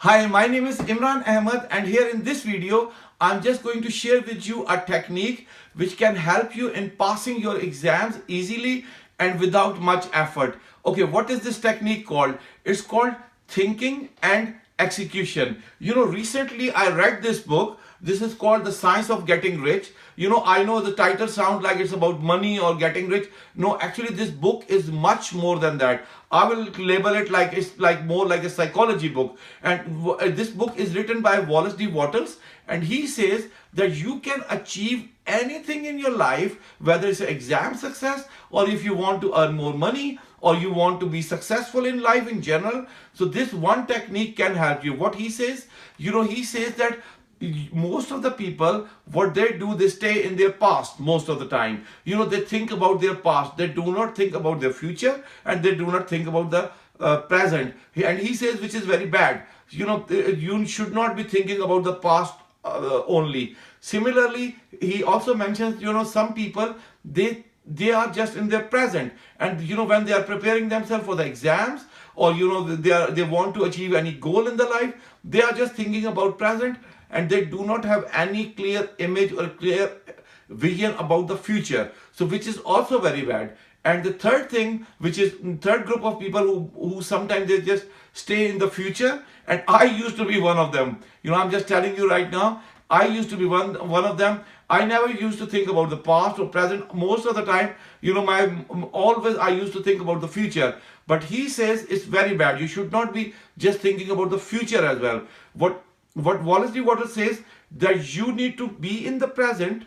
Hi, my name is Imran Ahmed, and here in this video, I'm just going to share with you a technique which can help you in passing your exams easily and without much effort. Okay, what is this technique called? It's called thinking and execution. Recently I read this book. This is called The Science of Getting Rich. I know the title sounds like it's about money or getting rich. No, actually, this book is much more than that. I will label it like it's like more like a psychology book. And this book is written by Wallace D. Wattles, and he says that you can achieve anything in your life, whether it's exam success or if you want to earn more money or you want to be successful in life in general. So this one technique can help you. What he says, he says that most of the people, what they do, they stay in their past most of the time. They think about their past, they do not think about their future, and they do not think about the present. And he says, which is very bad. You should not be thinking about the past only. Similarly, he also mentions, some people, they are just in their present, and when they are preparing themselves for the exams, or they want to achieve any goal in the life, they are just thinking about present, and they do not have any clear image or clear vision about the future, so which is also very bad. And the third thing, which is third group of people who sometimes they just stay in the future, and I used to be one of them. I'm just telling you right now, I used to be one of them. I never used to think about the past or present. Most of the time, my always I used to think about the future. But he says it's very bad. You should not be just thinking about the future as well. What Wallace D. Wattles says, that you need to be in the present,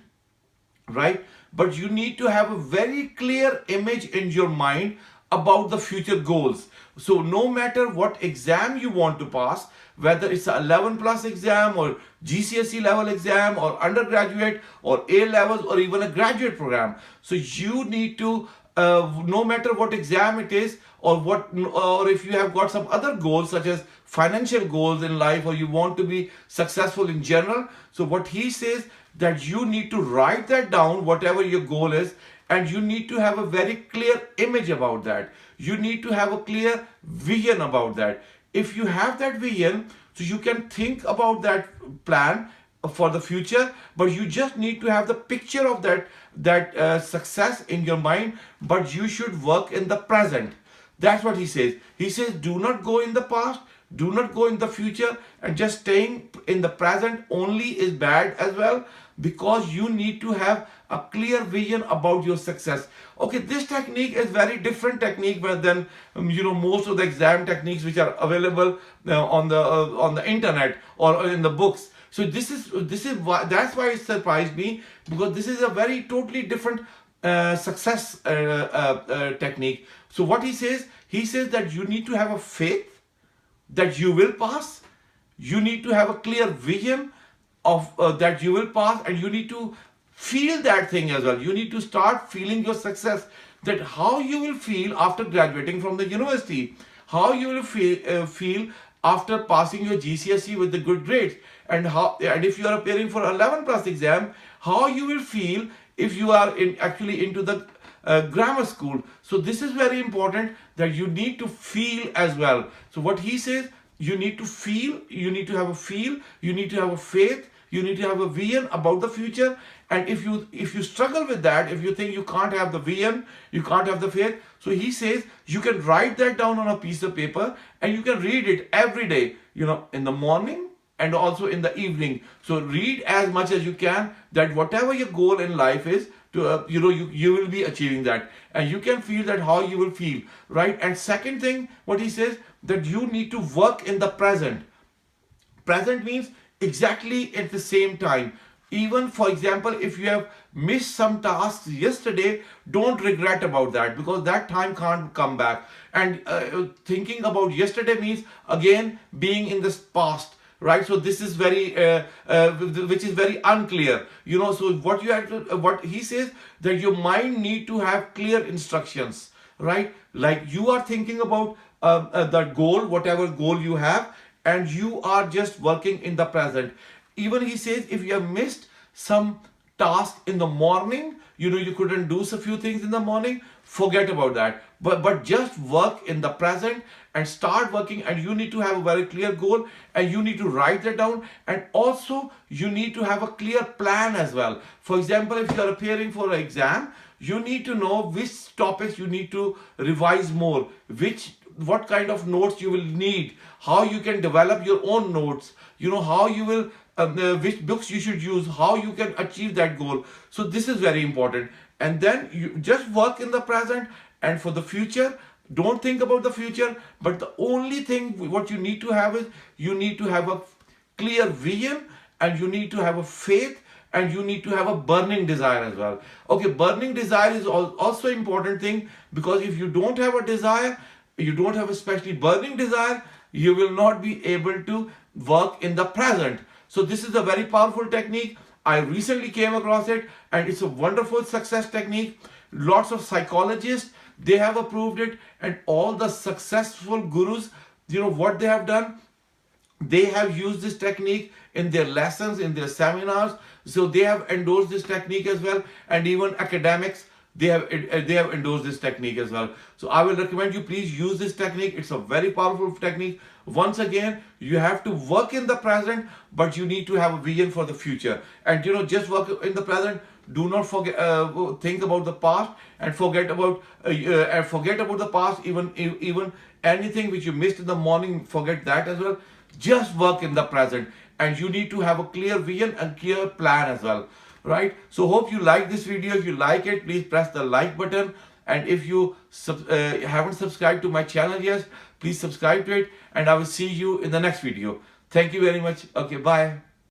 right? But you need to have a very clear image in your mind about the future goals. So no matter what exam you want to pass, whether it's a 11 plus exam or GCSE level exam or undergraduate or A levels or even a graduate program, so you need to no matter what exam it is, or if you have got some other goals such as financial goals in life, or you want to be successful in general, so what he says, that you need to write that down, whatever your goal is, and you need to have a very clear image about that. You need to have a clear vision about that. If you have that vision, so you can think about that plan for the future, but you just need to have the picture of that success in your mind, but you should work in the present. That's what he says. He says, do not go in the past, do not go in the future, and just staying in the present only is bad as well, because you need to have a clear vision about your success. Okay, this technique is very different technique than most of the exam techniques which are available on the internet or in the books. So this is why, that's why it surprised me, because this is a very totally different success technique. So what he says that you need to have a faith that you will pass. You need to have a clear vision of that you will pass, and you need to feel that thing as well. You need to start feeling your success, that how you will feel after graduating from the university, how you will feel after passing your GCSE with the good grades, and if you are appearing for 11 plus exam, how you will feel if you are actually into the grammar school. So this is very important, that you need to feel as well. So what he says, you need to feel, you need to have a feel, you need to have a faith, you need to have a vision about the future. And if you struggle with that, if you think you can't have the vision, you can't have the faith, so he says you can write that down on a piece of paper, and you can read it every day, in the morning and also in the evening. So read as much as you can, that whatever your goal in life is, to you will be achieving that, and you can feel that how you will feel, right? And second thing, what he says, that you need to work in the present. Present means exactly at the same time. Even for example, if you have missed some tasks yesterday, don't regret about that, because that time can't come back. And thinking about yesterday means again being in this past, right? So this is very which is very unclear, so what you have to, what he says, that your mind need to have clear instructions, right? Like you are thinking about the goal, whatever goal you have, and you are just working in the present. Even he says, if you have missed some task in the morning, you couldn't do a few things in the morning, forget about that. But just work in the present and start working, and you need to have a very clear goal, and you need to write that down, and also you need to have a clear plan as well. For example, if you are appearing for an exam, you need to know which topics you need to revise more, what kind of notes you will need, how you can develop your own notes, how you will which books you should use, how you can achieve that goal. So this is very important. And then you just work in the present, and for the future, don't think about the future, but the only thing what you need to have is you need to have a clear vision, and you need to have a faith, and you need to have a burning desire as well. Okay, burning desire is also important thing, because if you don't have a desire, you don't have especially burning desire, you will not be able to work in the present. So this is a very powerful technique. I recently came across it, and it's a wonderful success technique. Lots of psychologists, they have approved it, and all the successful gurus, what they have done, they have used this technique in their lessons, in their seminars. So they have endorsed this technique as well, and even academics, they have endorsed this technique as well. So I will recommend you, please use this technique. It's a very powerful technique. Once again, you have to work in the present, but you need to have a vision for the future. And just work in the present. Do not forget, think about the past, and forget about the past. Even anything which you missed in the morning, forget that as well. Just work in the present, and you need to have a clear vision and clear plan as well, right? So hope you like this video. If you like it, please press the like button, and if you haven't subscribed to my channel yet, please subscribe to it, and I will see you in the next video. Thank you very much. Okay, bye.